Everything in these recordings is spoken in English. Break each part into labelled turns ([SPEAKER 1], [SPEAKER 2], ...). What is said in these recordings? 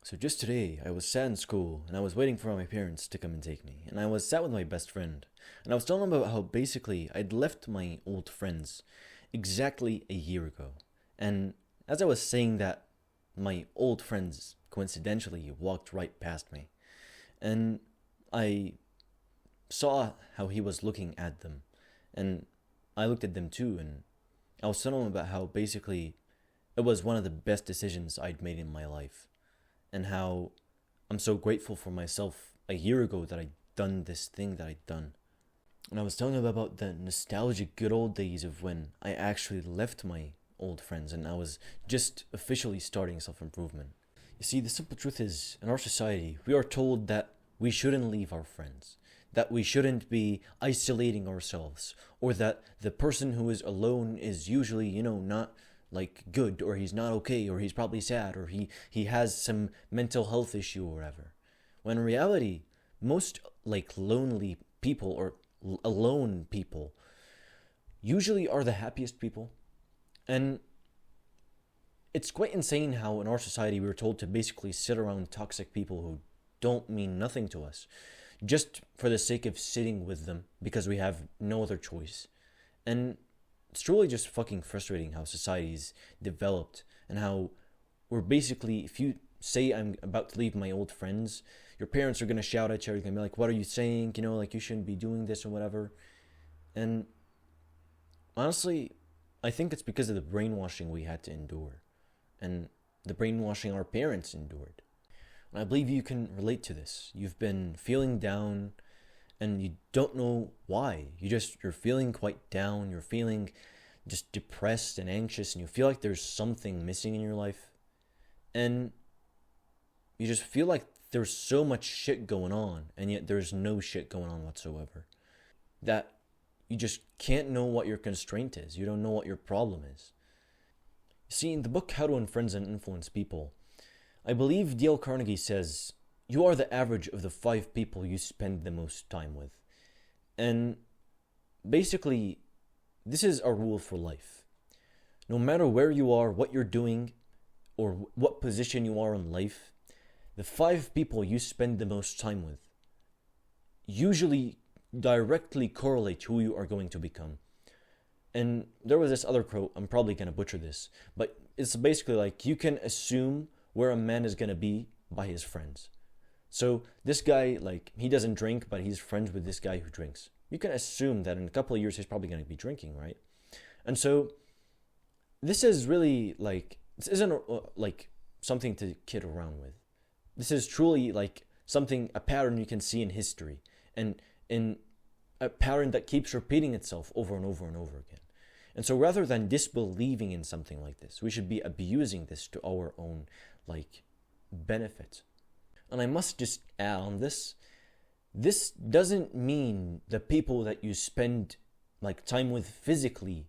[SPEAKER 1] So just today, I was sat in school and I was waiting for my parents to come and take me. And I was sat with my best friend. And I was telling him about how basically I'd left my old friends exactly a year ago. And as I was saying that, my old friends coincidentally walked right past me. And I saw how he was looking at them. And I looked at them too. And I was telling him about how basically it was one of the best decisions I'd made in my life and how I'm so grateful for myself a year ago that I'd done this thing that I'd done. And I was telling him about the nostalgic good old days of when I actually left my old friends and I was just officially starting self improvement. You see, the simple truth is, in our society, we are told that we shouldn't leave our friends, that we shouldn't be isolating ourselves, or that the person who is alone is usually, not like good, or he's not okay, or he's probably sad, or he has some mental health issue or whatever. When in reality, most like lonely people or alone people usually are the happiest people. And it's quite insane how in our society we were told to basically sit around toxic people who don't mean nothing to us just for the sake of sitting with them because we have no other choice. And it's truly just fucking frustrating how society's developed and how we're basically, if you say I'm about to leave my old friends, your parents are gonna shout at you, you're gonna be like, what are you saying? Like you shouldn't be doing this or whatever. And honestly, I think it's because of the brainwashing we had to endure and the brainwashing our parents endured. And I believe you can relate to this. You've been feeling down and you don't know why. You're feeling quite down, you're feeling just depressed and anxious, and you feel like there's something missing in your life. And you just feel like there's so much shit going on, and yet there's no shit going on whatsoever. That you just can't know what your constraint is. You don't know what your problem is. See, in the book How to Win Friends and Influence People, I believe Dale Carnegie says, you are the average of the 5 people you spend the most time with. And basically, this is a rule for life. No matter where you are, what you're doing, or what position you are in life, the 5 people you spend the most time with usually directly correlate who you are going to become. And there was this other quote, I'm probably going to butcher this, but it's basically like you can assume where a man is going to be by his friends. So this guy, like, he doesn't drink, but he's friends with this guy who drinks. You can assume that in a couple of years he's probably going to be drinking, right? And so this is really like, this isn't like something to kid around with. This is truly like something, a pattern you can see in history and in a pattern that keeps repeating itself over and over and over again. And so rather than disbelieving in something like this, we should be abusing this to our own like benefit. And I must just add on this doesn't mean the people that you spend like time with physically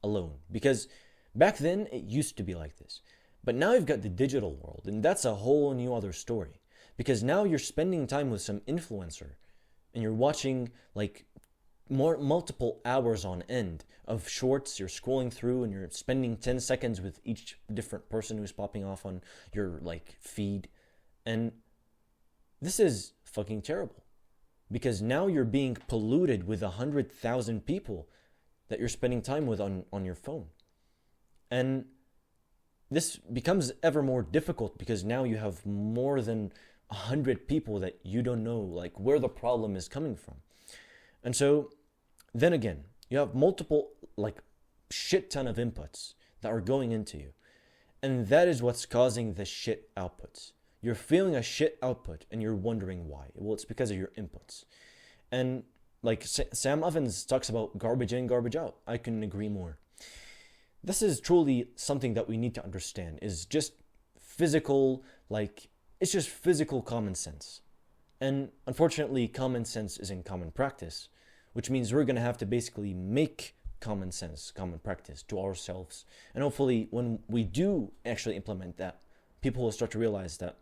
[SPEAKER 1] alone, because back then it used to be like this. But now you've got the digital world, and that's a whole new other story, because now you're spending time with some influencer and you're watching like multiple hours on end of shorts. You're scrolling through and you're spending 10 seconds with each different person who's popping off on your like feed. And this is fucking terrible, because now you're being polluted with 100,000 people that you're spending time with on your phone. And this becomes ever more difficult because now you have more than 100 people that you don't know like where the problem is coming from. And so then again, you have multiple like shit ton of inputs that are going into you. And that is what's causing the shit outputs. You're feeling a shit output and you're wondering why. Well, it's because of your inputs. And like Sam Evans talks about garbage in, garbage out. I couldn't agree more. This is truly something that we need to understand, is just physical, like, it's just physical common sense. And unfortunately, common sense isn't common practice, which means we're going to have to basically make common sense common practice to ourselves. And hopefully, when we do actually implement that, people will start to realize that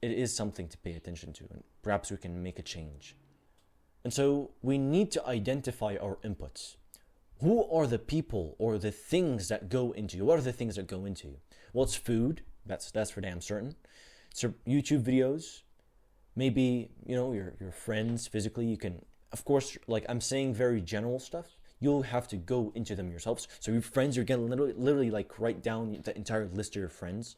[SPEAKER 1] it is something to pay attention to, and perhaps we can make a change. And so we need to identify our inputs. Who are the people or the things that go into you? What are the things that go into you? Well, it's food. That's for damn certain. So YouTube videos, maybe, your friends physically, you can, of course, like I'm saying very general stuff. You'll have to go into them yourselves. So your friends, you're gonna literally like write down the entire list of your friends.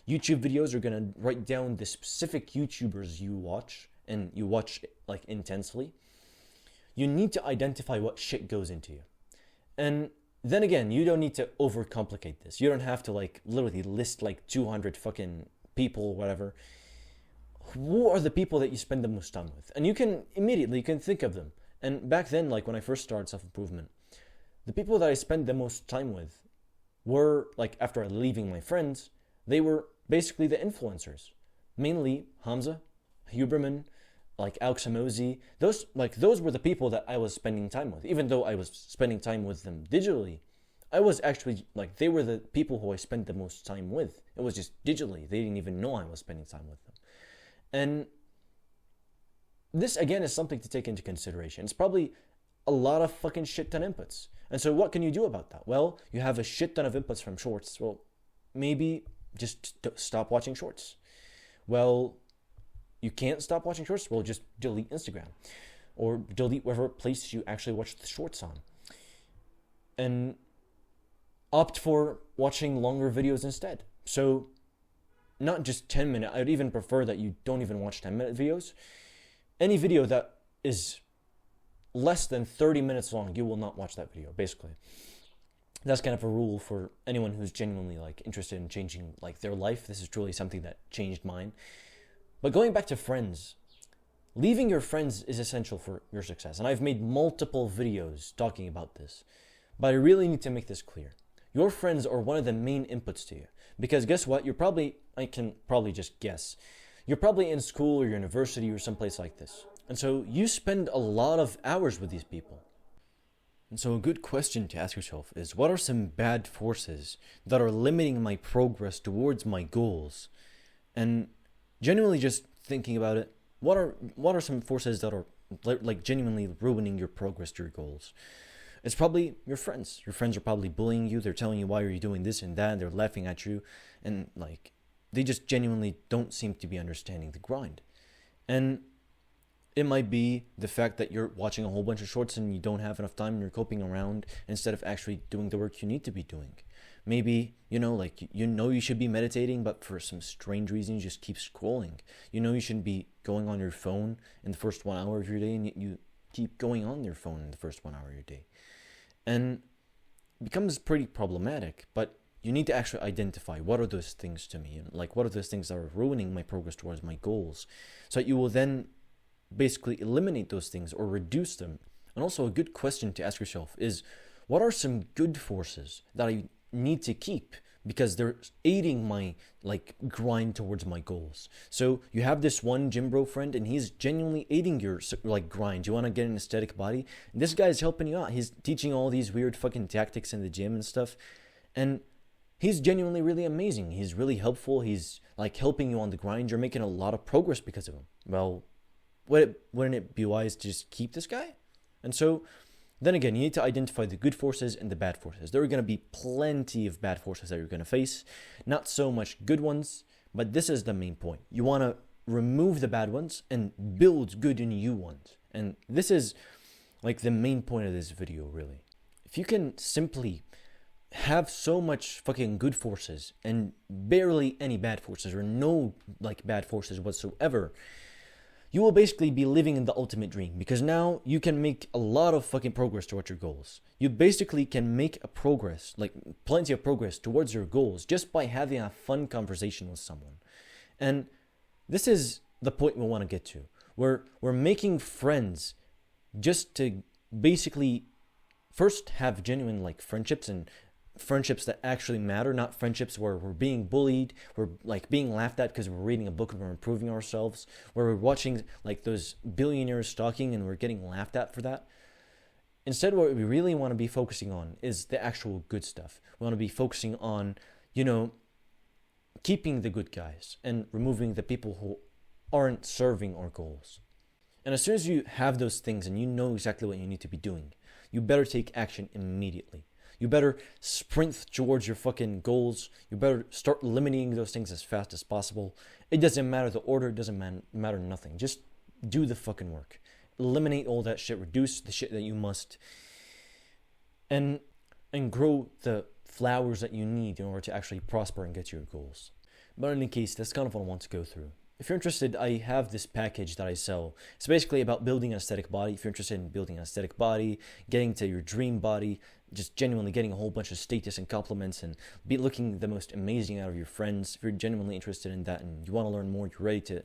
[SPEAKER 1] YouTube videos are gonna write down the specific YouTubers you watch and you watch like intensely. You need to identify what shit goes into you. And then again, you don't need to overcomplicate this. You don't have to like literally list like 200 fucking people, whatever. Who are the people that you spend the most time with? And you can think of them. And back then, like when I first started self-improvement, the people that I spent the most time with were, like after leaving my friends, they were basically the influencers. Mainly Hamza, Huberman, like Alex Amosi. Those were the people that I was spending time with. Even though I was spending time with them digitally, I was actually, like, they were the people who I spent the most time with. It was just digitally. They didn't even know I was spending time with them. And this, again, is something to take into consideration. It's probably a lot of fucking shit ton inputs. And so what can you do about that? Well, you have a shit ton of inputs from shorts. Well, maybe just stop watching shorts. Well, you can't stop watching shorts? Well, just delete Instagram. Or delete whatever place you actually watch the shorts on. And opt for watching longer videos instead. So, not just 10-minute. I'd even prefer that you don't even watch 10-minute videos. Any video that is less than 30 minutes long, you will not watch that video, basically. That's kind of a rule for anyone who's genuinely like interested in changing like their life. This is truly something that changed mine. But going back to friends, leaving your friends is essential for your success. And I've made multiple videos talking about this. But I really need to make this clear. Your friends are one of the main inputs to you. Because guess what? I can probably just guess. You're probably in school or university or someplace like this. And so you spend a lot of hours with these people. And so a good question to ask yourself is, what are some bad forces that are limiting my progress towards my goals? And genuinely just thinking about it, what are some forces that are like genuinely ruining your progress to your goals? It's probably your friends. Your friends are probably bullying you. They're telling you why are you doing this and that. And they're laughing at you. And like, they just genuinely don't seem to be understanding the grind. And it might be the fact that you're watching a whole bunch of shorts and you don't have enough time and you're coping around instead of actually doing the work you need to be doing. Maybe, you should be meditating, but for some strange reason you just keep scrolling. You shouldn't be going on your phone in the first 1 hour of your day, and yet you keep going on your phone in the first 1 hour of your day. And it becomes pretty problematic, but you need to actually identify what are those things to me, and like what are those things that are ruining my progress towards my goals, so that you will then basically eliminate those things or reduce them. And also a good question to ask yourself is, what are some good forces that I need to keep because they're aiding my like grind towards my goals? So you have this one gym bro friend and he's genuinely aiding your like grind. You want to get an aesthetic body, and this guy's helping you out. He's teaching all these weird fucking tactics in the gym and stuff, and he's genuinely really amazing. He's really helpful. He's like helping you on the grind. You're making a lot of progress because of him. Well, wouldn't it be wise to just keep this guy? And so then again, you need to identify the good forces and the bad forces. There are going to be plenty of bad forces that you're going to face. Not so much good ones, but this is the main point. You want to remove the bad ones and build good in you ones. And this is like the main point of this video, really. If you can simply have so much fucking good forces and barely any bad forces or no like bad forces whatsoever, you will basically be living in the ultimate dream, because now you can make a lot of fucking progress towards your goals. You basically can make a progress, like plenty of progress towards your goals just by having a fun conversation with someone. And this is the point we want to get to. We're making friends just to basically first have genuine like friendships, and friendships that actually matter, not friendships where we're being bullied, we're like being laughed at because we're reading a book and we're improving ourselves, where we're watching like those billionaires talking and we're getting laughed at for that. Instead, what we really want to be focusing on is the actual good stuff. We want to be focusing on, keeping the good guys and removing the people who aren't serving our goals. And as soon as you have those things and you know exactly what you need to be doing, you better take action immediately. You better sprint towards your fucking goals. You better start eliminating those things as fast as possible. It doesn't matter the order, it doesn't matter nothing. Just do the fucking work. Eliminate all that shit, reduce the shit that you must, and grow the flowers that you need in order to actually prosper and get to your goals. But in any case, that's kind of what I want to go through. If you're interested, I have this package that I sell. It's basically about building an aesthetic body. If you're interested in building an aesthetic body, getting to your dream body, just genuinely getting a whole bunch of status and compliments and be looking the most amazing out of your friends, if you're genuinely interested in that and you want to learn more, you're ready to,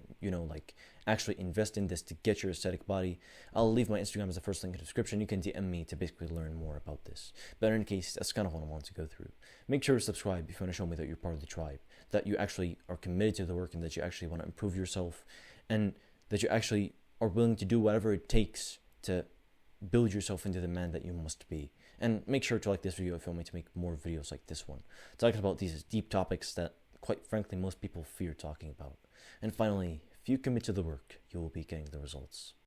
[SPEAKER 1] actually invest in this to get your aesthetic body, I'll leave my Instagram as the first link in the description. You can DM me to basically learn more about this. But in any case, that's kind of what I want to go through. Make sure to subscribe if you want to show me that you're part of the tribe, that you actually are committed to the work and that you actually want to improve yourself, and that you actually are willing to do whatever it takes to build yourself into the man that you must be. And make sure to like this video if you want me to make more videos like this one, talking about these deep topics that, quite frankly, most people fear talking about. And finally, if you commit to the work, you will be getting the results.